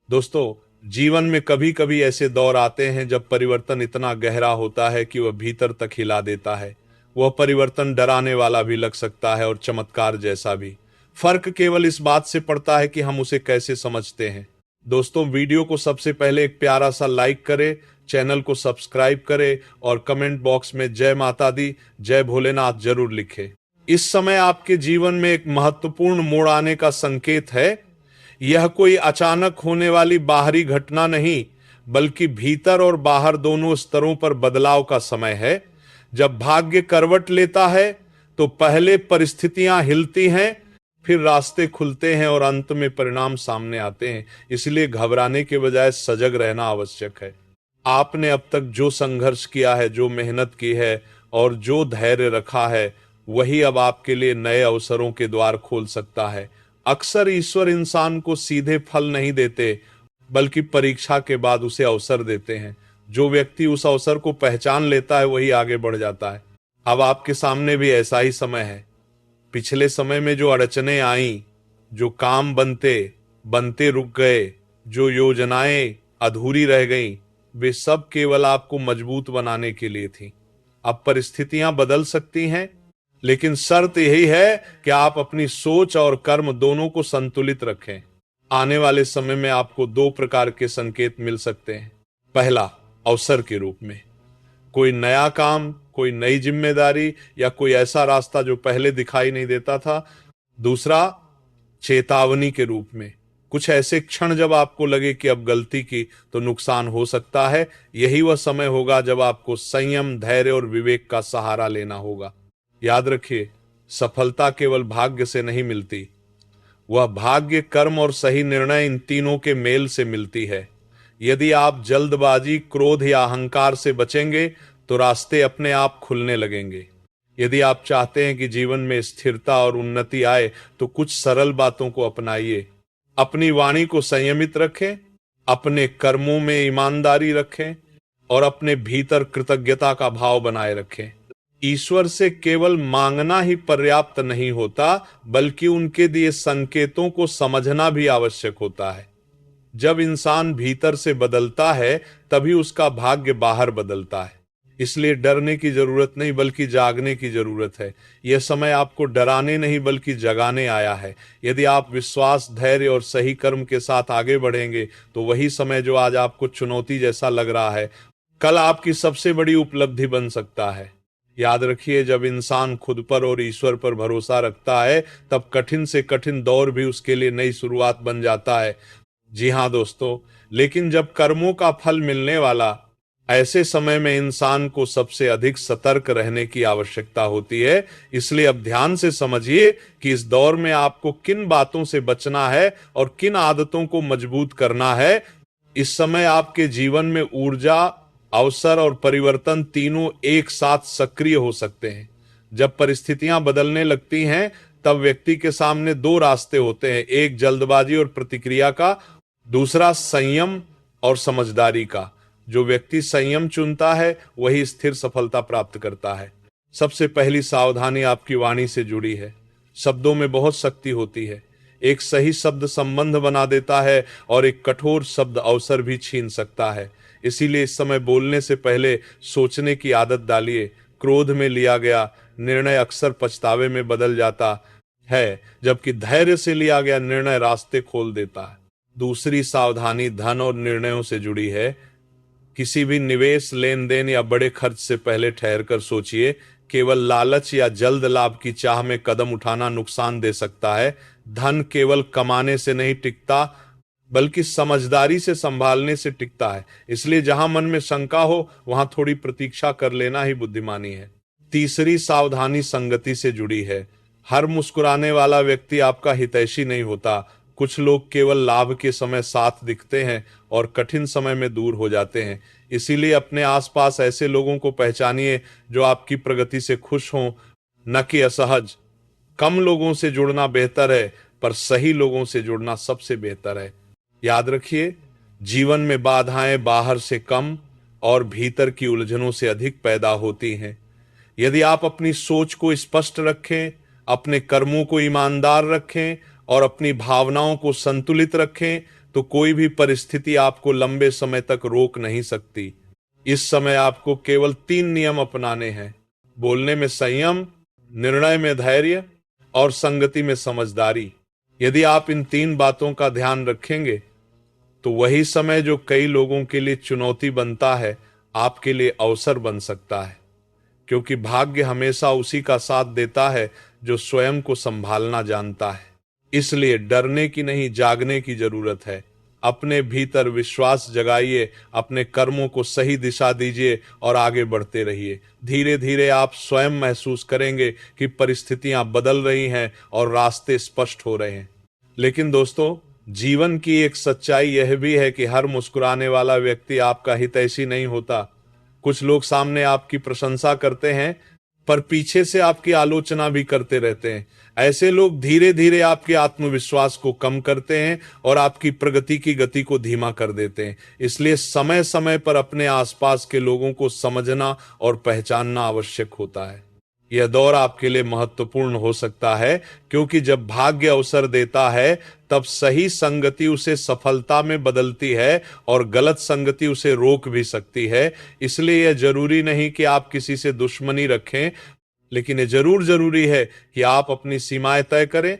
दोस्तों, जीवन में कभी कभी ऐसे दौर आते हैं जब परिवर्तन इतना गहरा होता है कि वह भीतर तक हिला देता है। वह परिवर्तन डराने वाला भी लग सकता है और चमत्कार जैसा भी। फर्क केवल इस बात से पड़ता है कि हम उसे कैसे समझते हैं। दोस्तों, वीडियो को सबसे पहले एक प्यारा सा लाइक करें, चैनल को सब्सक्राइब करें और कमेंट बॉक्स में जय माता दी, जय भोलेनाथ जरूर लिखें। इस समय आपके जीवन में एक महत्वपूर्ण मोड़ आने का संकेत है। यह कोई अचानक होने वाली बाहरी घटना नहीं, बल्कि भीतर और बाहर दोनों स्तरों पर बदलाव का समय है। जब भाग्य करवट लेता है तो पहले परिस्थितियां हिलती हैं, फिर रास्ते खुलते हैं और अंत में परिणाम सामने आते हैं। इसलिए घबराने के बजाय सजग रहना आवश्यक है। आपने अब तक जो संघर्ष किया है, जो मेहनत की है और जो धैर्य रखा है, वही अब आपके लिए नए अवसरों के द्वार खोल सकता है। अक्सर ईश्वर इंसान को सीधे फल नहीं देते, बल्कि परीक्षा के बाद उसे अवसर देते हैं। जो व्यक्ति उस अवसर को पहचान लेता है वही आगे बढ़ जाता है। अब आपके सामने भी ऐसा ही समय है। पिछले समय में जो अड़चने आई, जो काम बनते बनते रुक गए, जो योजनाएं अधूरी रह गईं, वे सब केवल आपको मजबूत बनाने के लिए थी। अब परिस्थितियां बदल सकती हैं, लेकिन शर्त यही है कि आप अपनी सोच और कर्म दोनों को संतुलित रखें। आने वाले समय में आपको दो प्रकार के संकेत मिल सकते हैं। पहला, अवसर के रूप में कोई नया काम, कोई नई जिम्मेदारी या कोई ऐसा रास्ता जो पहले दिखाई नहीं देता था। दूसरा, चेतावनी के रूप में कुछ ऐसे क्षण जब आपको लगे कि अब गलती की तो नुकसान हो सकता है। यही वह समय होगा जब आपको संयम, धैर्य और विवेक का सहारा लेना होगा। याद रखिए, सफलता केवल भाग्य से नहीं मिलती। वह भाग्य, कर्म और सही निर्णय, इन तीनों के मेल से मिलती है। यदि आप जल्दबाजी, क्रोध या अहंकार से बचेंगे तो रास्ते अपने आप खुलने लगेंगे। यदि आप चाहते हैं कि जीवन में स्थिरता और उन्नति आए तो कुछ सरल बातों को अपनाइए। अपनी वाणी को संयमित रखें, अपने कर्मों में ईमानदारी रखें और अपने भीतर कृतज्ञता का भाव बनाए रखें। ईश्वर से केवल मांगना ही पर्याप्त नहीं होता, बल्कि उनके दिए संकेतों को समझना भी आवश्यक होता है। जब इंसान भीतर से बदलता है, तभी उसका भाग्य बाहर बदलता है। इसलिए डरने की जरूरत नहीं, बल्कि जागने की जरूरत है। यह समय आपको डराने नहीं बल्कि जगाने आया है। यदि आप विश्वास, धैर्य और सही कर्म के साथ आगे बढ़ेंगे तो वही समय जो आज आपको चुनौती जैसा लग रहा है, कल आपकी सबसे बड़ी उपलब्धि बन सकता है। याद रखिए, जब इंसान खुद पर और ईश्वर पर भरोसा रखता है, तब कठिन से कठिन दौर भी उसके लिए नई शुरुआत बन जाता है। जी हाँ दोस्तों, लेकिन जब कर्मों का फल मिलने वाला, ऐसे समय में इंसान को सबसे अधिक सतर्क रहने की आवश्यकता होती है। इसलिए अब ध्यान से समझिए कि इस दौर में आपको किन बातों से बचना है और किन आदतों को मजबूत करना है। इस समय आपके जीवन में ऊर्जा, अवसर और परिवर्तन तीनों एक साथ सक्रिय हो सकते हैं। जब परिस्थितियां बदलने लगती हैं, तब व्यक्ति के सामने दो रास्ते होते हैं, एक जल्दबाजी और प्रतिक्रिया का, दूसरा संयम और समझदारी का। जो व्यक्ति संयम चुनता है वही स्थिर सफलता प्राप्त करता है। सबसे पहली सावधानी आपकी वाणी से जुड़ी है। शब्दों में बहुत शक्ति होती है। एक सही शब्द संबंध बना देता है और एक कठोर शब्द अवसर भी छीन सकता है। इसीलिए इस समय बोलने से पहले सोचने की आदत डालिए। क्रोध में लिया गया निर्णय अक्सर पछतावे में बदल जाता है, जबकि धैर्य से लिया गया निर्णय रास्ते खोल देता है। दूसरी सावधानी धन और निर्णयों से जुड़ी है। किसी भी निवेश, लेन देन या बड़े खर्च से पहले ठहर कर सोचिए। केवल लालच या जल्द लाभ की चाह में कदम उठाना नुकसान दे सकता है। धन केवल कमाने से नहीं टिकता, बल्कि समझदारी से संभालने से टिकता है। इसलिए जहां मन में शंका हो, वहां थोड़ी प्रतीक्षा कर लेना ही बुद्धिमानी है। तीसरी सावधानी संगति से जुड़ी है। हर मुस्कुराने वाला व्यक्ति आपका हितैषी नहीं होता। कुछ लोग केवल लाभ के समय साथ दिखते हैं और कठिन समय में दूर हो जाते हैं। इसीलिए अपने आसपास ऐसे लोगों को पहचानिए जो आपकी प्रगति से खुश हों, न कि असहज। कम लोगों से जुड़ना बेहतर है, पर सही लोगों से जुड़ना सबसे बेहतर है। याद रखिए, जीवन में बाधाएं बाहर से कम और भीतर की उलझनों से अधिक पैदा होती हैं। यदि आप अपनी सोच को स्पष्ट रखें, अपने कर्मों को ईमानदार रखें और अपनी भावनाओं को संतुलित रखें, तो कोई भी परिस्थिति आपको लंबे समय तक रोक नहीं सकती। इस समय आपको केवल 3 नियम अपनाने हैं: बोलने में संयम, निर्णय में धैर्य और संगति में समझदारी। यदि आप इन 3 बातों का ध्यान रखेंगे तो वही समय जो कई लोगों के लिए चुनौती बनता है, आपके लिए अवसर बन सकता है। क्योंकि भाग्य हमेशा उसी का साथ देता है जो स्वयं को संभालना जानता है। इसलिए डरने की नहीं, जागने की जरूरत है। अपने भीतर विश्वास जगाइए, अपने कर्मों को सही दिशा दीजिए और आगे बढ़ते रहिए। धीरे धीरे आप स्वयं महसूस करेंगे कि परिस्थितियां बदल रही हैं और रास्ते स्पष्ट हो रहे हैं। लेकिन दोस्तों, जीवन की एक सच्चाई यह भी है कि हर मुस्कुराने वाला व्यक्ति आपका हितैषी नहीं होता। कुछ लोग सामने आपकी प्रशंसा करते हैं पर पीछे से आपकी आलोचना भी करते रहते हैं। ऐसे लोग धीरे धीरे आपके आत्मविश्वास को कम करते हैं और आपकी प्रगति की गति को धीमा कर देते हैं। इसलिए समय समय पर अपने आसपास के लोगों को समझना और पहचानना आवश्यक होता है। यह दौर आपके लिए महत्वपूर्ण हो सकता है क्योंकि जब भाग्य अवसर देता है तब सही संगति उसे सफलता में बदलती है और गलत संगति उसे रोक भी सकती है। इसलिए यह जरूरी नहीं कि आप किसी से दुश्मनी रखें, लेकिन यह जरूरी है कि आप अपनी सीमाएं तय करें।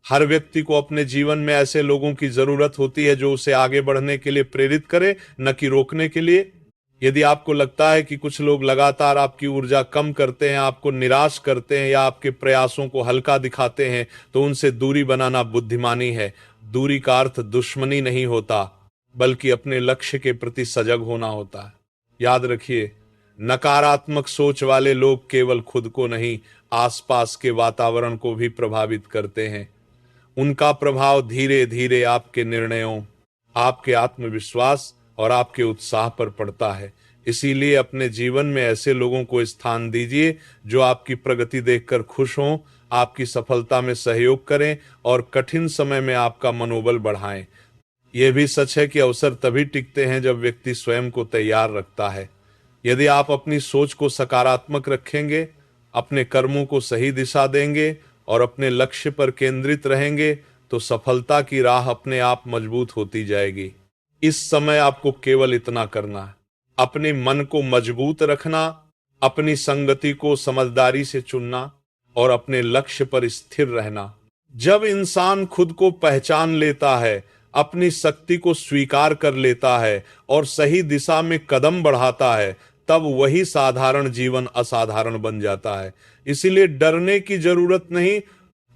हर व्यक्ति को अपने जीवन में ऐसे लोगों की जरूरत होती है जो उसे आगे बढ़ने के लिए प्रेरित करे, न कि रोकने के लिए। यदि आपको लगता है कि कुछ लोग लगातार आपकी ऊर्जा कम करते हैं, आपको निराश करते हैं या आपके प्रयासों को हल्का दिखाते हैं, तो उनसे दूरी बनाना बुद्धिमानी है। दूरी का अर्थ दुश्मनी नहीं होता, बल्कि अपने लक्ष्य के प्रति सजग होना होता है। याद रखिए, नकारात्मक सोच वाले लोग केवल खुद को नहीं, आसपास के वातावरण को भी प्रभावित करते हैं। उनका प्रभाव धीरे धीरे आपके निर्णयों, आपके आत्मविश्वास और आपके उत्साह पर पड़ता है। इसीलिए अपने जीवन में ऐसे लोगों को स्थान दीजिए जो आपकी प्रगति देखकर खुश हों, आपकी सफलता में सहयोग करें और कठिन समय में आपका मनोबल बढ़ाएं। यह भी सच है कि अवसर तभी टिकते हैं जब व्यक्ति स्वयं को तैयार रखता है। यदि आप अपनी सोच को सकारात्मक रखेंगे, अपने कर्मों को सही दिशा देंगे और अपने लक्ष्य पर केंद्रित रहेंगे, तो सफलता की राह अपने आप मजबूत होती जाएगी। इस समय आपको केवल इतना करना है: अपने मन को मजबूत रखना, अपनी संगति को समझदारी से चुनना और अपने लक्ष्य पर स्थिर रहना। जब इंसान खुद को पहचान लेता है, अपनी शक्ति को स्वीकार कर लेता है और सही दिशा में कदम बढ़ाता है, तब वही साधारण जीवन असाधारण बन जाता है। इसीलिए डरने की जरूरत नहीं,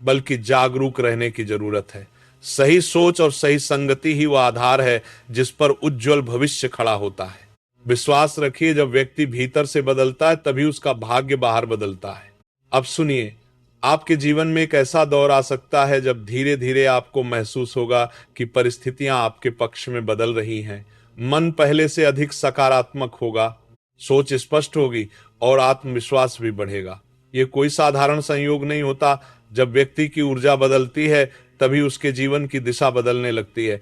बल्कि जागरूक रहने की जरूरत है। सही सोच और सही संगति ही वह आधार है जिस पर उज्जवल भविष्य खड़ा होता है। विश्वास रखिए, जब व्यक्ति भीतर से बदलता है तभी उसका भाग्य बाहर बदलता है। अब सुनिए, आपके जीवन में एक ऐसा दौर आ सकता है जब धीरे धीरे आपको महसूस होगा कि परिस्थितियां आपके पक्ष में बदल रही हैं। मन पहले से अधिक सकारात्मक होगा, सोच स्पष्ट होगी और आत्मविश्वास भी बढ़ेगा। ये कोई साधारण संयोग नहीं होता। जब व्यक्ति की ऊर्जा बदलती है तभी उसके जीवन की दिशा बदलने लगती है।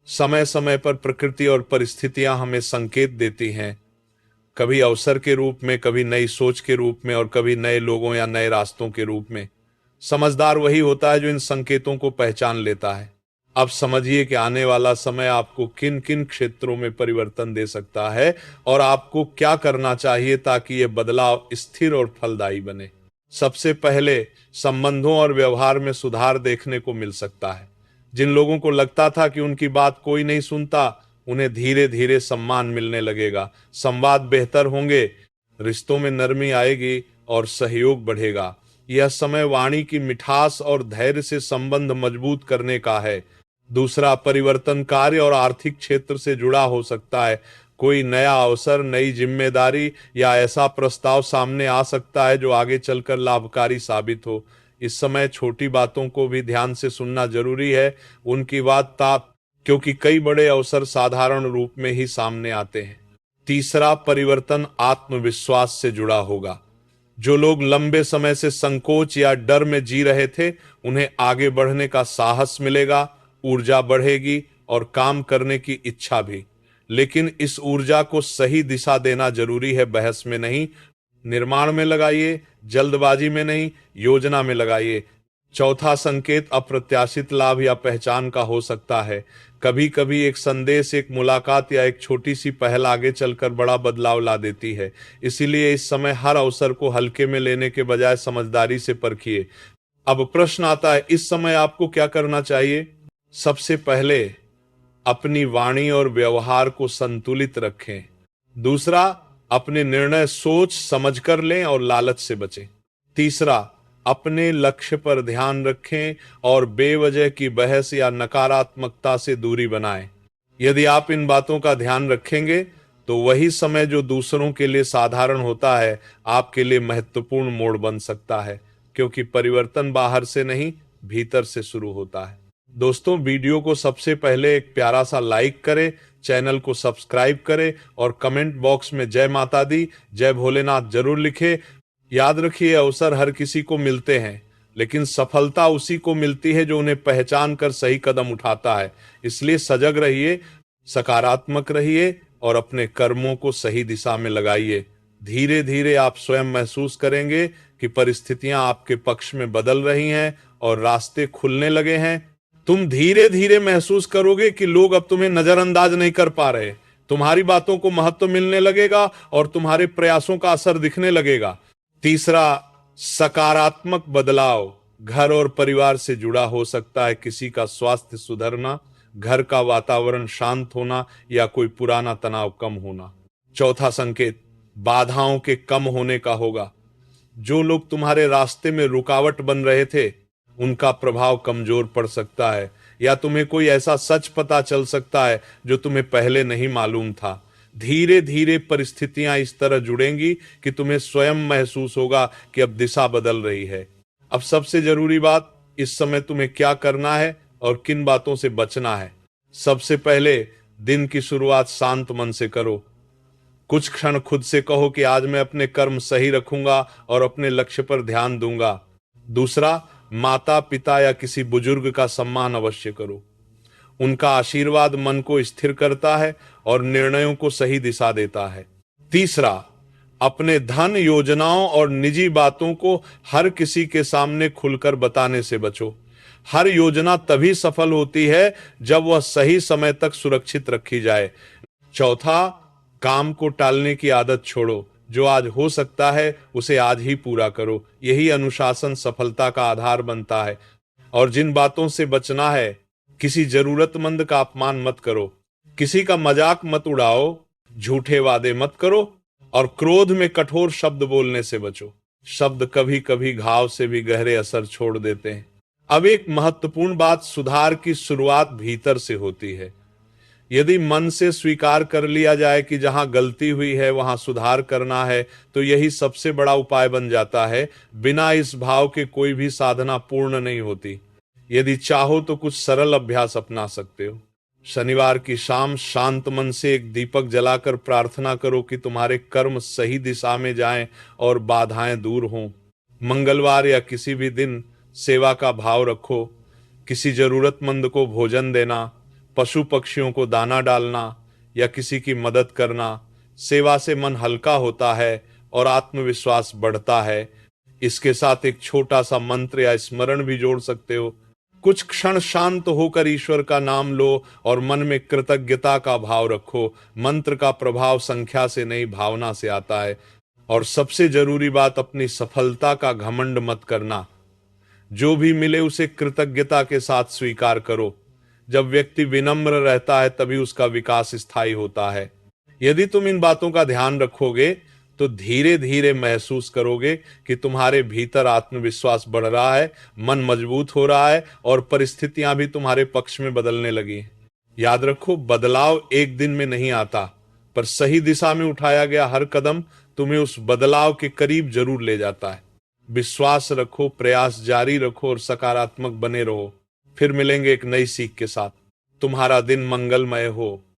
समय समय पर प्रकृति और परिस्थितियां हमें संकेत देती हैं, कभी अवसर के रूप में, कभी नई सोच के रूप में और कभी नए लोगों या नए रास्तों के रूप में। समझदार वही होता है जो इन संकेतों को पहचान लेता है। अब समझिए कि आने वाला समय आपको किन किन क्षेत्रों में परिवर्तन दे सकता है और आपको क्या करना चाहिए ताकि यह बदलाव स्थिर और फलदायी बने। सबसे पहले, संबंधों और व्यवहार में सुधार देखने को मिल सकता है। जिन लोगों को लगता था कि उनकी बात कोई नहीं सुनता, उन्हें धीरे धीरे सम्मान मिलने लगेगा। संवाद बेहतर होंगे, रिश्तों में नरमी आएगी और सहयोग बढ़ेगा। यह समय वाणी की मिठास और धैर्य से संबंध मजबूत करने का है। दूसरा, परिवर्तन कार्य और आर्थिक क्षेत्र से जुड़ा हो सकता है। कोई नया अवसर, नई जिम्मेदारी या ऐसा प्रस्ताव सामने आ सकता है जो आगे चलकर लाभकारी साबित हो। इस समय छोटी बातों को भी ध्यान से सुनना जरूरी है, उनकी बात क्योंकि कई बड़े अवसर साधारण रूप में ही सामने आते हैं। तीसरा, परिवर्तन आत्मविश्वास से जुड़ा होगा। जो लोग लंबे समय से संकोच या डर में जी रहे थे, उन्हें आगे बढ़ने का साहस मिलेगा, ऊर्जा बढ़ेगी और काम करने की इच्छा भी। लेकिन इस ऊर्जा को सही दिशा देना जरूरी है, बहस में नहीं। निर्माण में लगाइए, जल्दबाजी में नहीं, योजना में लगाइए। चौथा संकेत अप्रत्याशित लाभ या पहचान का हो सकता है। कभी कभी एक संदेश, एक मुलाकात या एक छोटी सी पहल आगे चलकर बड़ा बदलाव ला देती है। इसीलिए इस समय हर अवसर को हल्के में लेने के बजाय समझदारी से परखिए। अब प्रश्न आता है, इस समय आपको क्या करना चाहिए? सबसे पहले अपनी वाणी और व्यवहार को संतुलित रखें। दूसरा, अपने निर्णय सोच समझकर लें और लालच से बचें। तीसरा, अपने लक्ष्य पर ध्यान रखें और बेवजह की बहस या नकारात्मकता से दूरी बनाएं। यदि आप इन बातों का ध्यान रखेंगे तो वही समय जो दूसरों के लिए साधारण होता है आपके लिए महत्वपूर्ण मोड़ बन सकता है, क्योंकि परिवर्तन बाहर से नहीं, भीतर से शुरू होता है। दोस्तों, वीडियो को सबसे पहले एक प्यारा सा लाइक करें, चैनल को सब्सक्राइब करें और कमेंट बॉक्स में जय माता दी, जय भोलेनाथ जरूर लिखें। याद रखिए, अवसर हर किसी को मिलते हैं, लेकिन सफलता उसी को मिलती है जो उन्हें पहचान कर सही कदम उठाता है। इसलिए सजग रहिए, सकारात्मक रहिए और अपने कर्मों को सही दिशा में लगाइए। धीरे धीरे आप स्वयं महसूस करेंगे कि परिस्थितियां आपके पक्ष में बदल रही हैं और रास्ते खुलने लगे हैं। तुम धीरे धीरे महसूस करोगे कि लोग अब तुम्हें नजरअंदाज नहीं कर पा रहे। तुम्हारी बातों को महत्व मिलने लगेगा और तुम्हारे प्रयासों का असर दिखने लगेगा। तीसरा, सकारात्मक बदलाव घर और परिवार से जुड़ा हो सकता है। किसी का स्वास्थ्य सुधरना, घर का वातावरण शांत होना या कोई पुराना तनाव कम होना। चौथा संकेत बाधाओं के कम होने का होगा। जो लोग तुम्हारे रास्ते में रुकावट बन रहे थे उनका प्रभाव कमजोर पड़ सकता है, या तुम्हें कोई ऐसा सच पता चल सकता है जो तुम्हें पहले नहीं मालूम था। धीरे धीरे परिस्थितियां इस तरह जुड़ेंगी कि तुम्हें स्वयं महसूस होगा कि अब दिशा बदल रही है। अब सबसे जरूरी बात, इस समय तुम्हें क्या करना है और किन बातों से बचना है। सबसे पहले, दिन की शुरुआत शांत मन से करो। कुछ क्षण खुद से कहो कि आज मैं अपने कर्म सही रखूंगा और अपने लक्ष्य पर ध्यान दूंगा। दूसरा, माता पिता या किसी बुजुर्ग का सम्मान अवश्य करो। उनका आशीर्वाद मन को स्थिर करता है और निर्णयों को सही दिशा देता है। तीसरा, अपने धन, योजनाओं और निजी बातों को हर किसी के सामने खुलकर बताने से बचो। हर योजना तभी सफल होती है जब वह सही समय तक सुरक्षित रखी जाए। चौथा, काम को टालने की आदत छोड़ो। जो आज हो सकता है उसे आज ही पूरा करो। यही अनुशासन सफलता का आधार बनता है। और जिन बातों से बचना है, किसी जरूरतमंद का अपमान मत करो, किसी का मजाक मत उड़ाओ, झूठे वादे मत करो और क्रोध में कठोर शब्द बोलने से बचो। शब्द कभी कभी घाव से भी गहरे असर छोड़ देते हैं। अब एक महत्वपूर्ण बात, सुधार की शुरुआत भीतर से होती है। यदि मन से स्वीकार कर लिया जाए कि जहां गलती हुई है वहां सुधार करना है, तो यही सबसे बड़ा उपाय बन जाता है। बिना इस भाव के कोई भी साधना पूर्ण नहीं होती। यदि चाहो तो कुछ सरल अभ्यास अपना सकते हो। शनिवार की शाम शांत मन से एक दीपक जलाकर प्रार्थना करो कि तुम्हारे कर्म सही दिशा में जाएं और बाधाएं दूर हों। मंगलवार या किसी भी दिन सेवा का भाव रखो। किसी जरूरतमंद को भोजन देना, पशु पक्षियों को दाना डालना या किसी की मदद करना। सेवा से मन हल्का होता है और आत्मविश्वास बढ़ता है। इसके साथ एक छोटा सा मंत्र या स्मरण भी जोड़ सकते हो। कुछ क्षण शांत होकर ईश्वर का नाम लो और मन में कृतज्ञता का भाव रखो। मंत्र का प्रभाव संख्या से नहीं, भावना से आता है। और सबसे जरूरी बात, अपनी सफलता का घमंड मत करना। जो भी मिले उसे कृतज्ञता के साथ स्वीकार करो। जब व्यक्ति विनम्र रहता है तभी उसका विकास स्थायी होता है। यदि तुम इन बातों का ध्यान रखोगे तो धीरे धीरे महसूस करोगे कि तुम्हारे भीतर आत्मविश्वास बढ़ रहा है, मन मजबूत हो रहा है और परिस्थितियां भी तुम्हारे पक्ष में बदलने लगी। याद रखो, बदलाव एक दिन में नहीं आता, पर सही दिशा में उठाया गया हर कदम तुम्हें उस बदलाव के करीब जरूर ले जाता है। विश्वास रखो, प्रयास जारी रखो और सकारात्मक बने रहो। फिर मिलेंगे एक नई सीख के साथ। तुम्हारा दिन मंगलमय हो।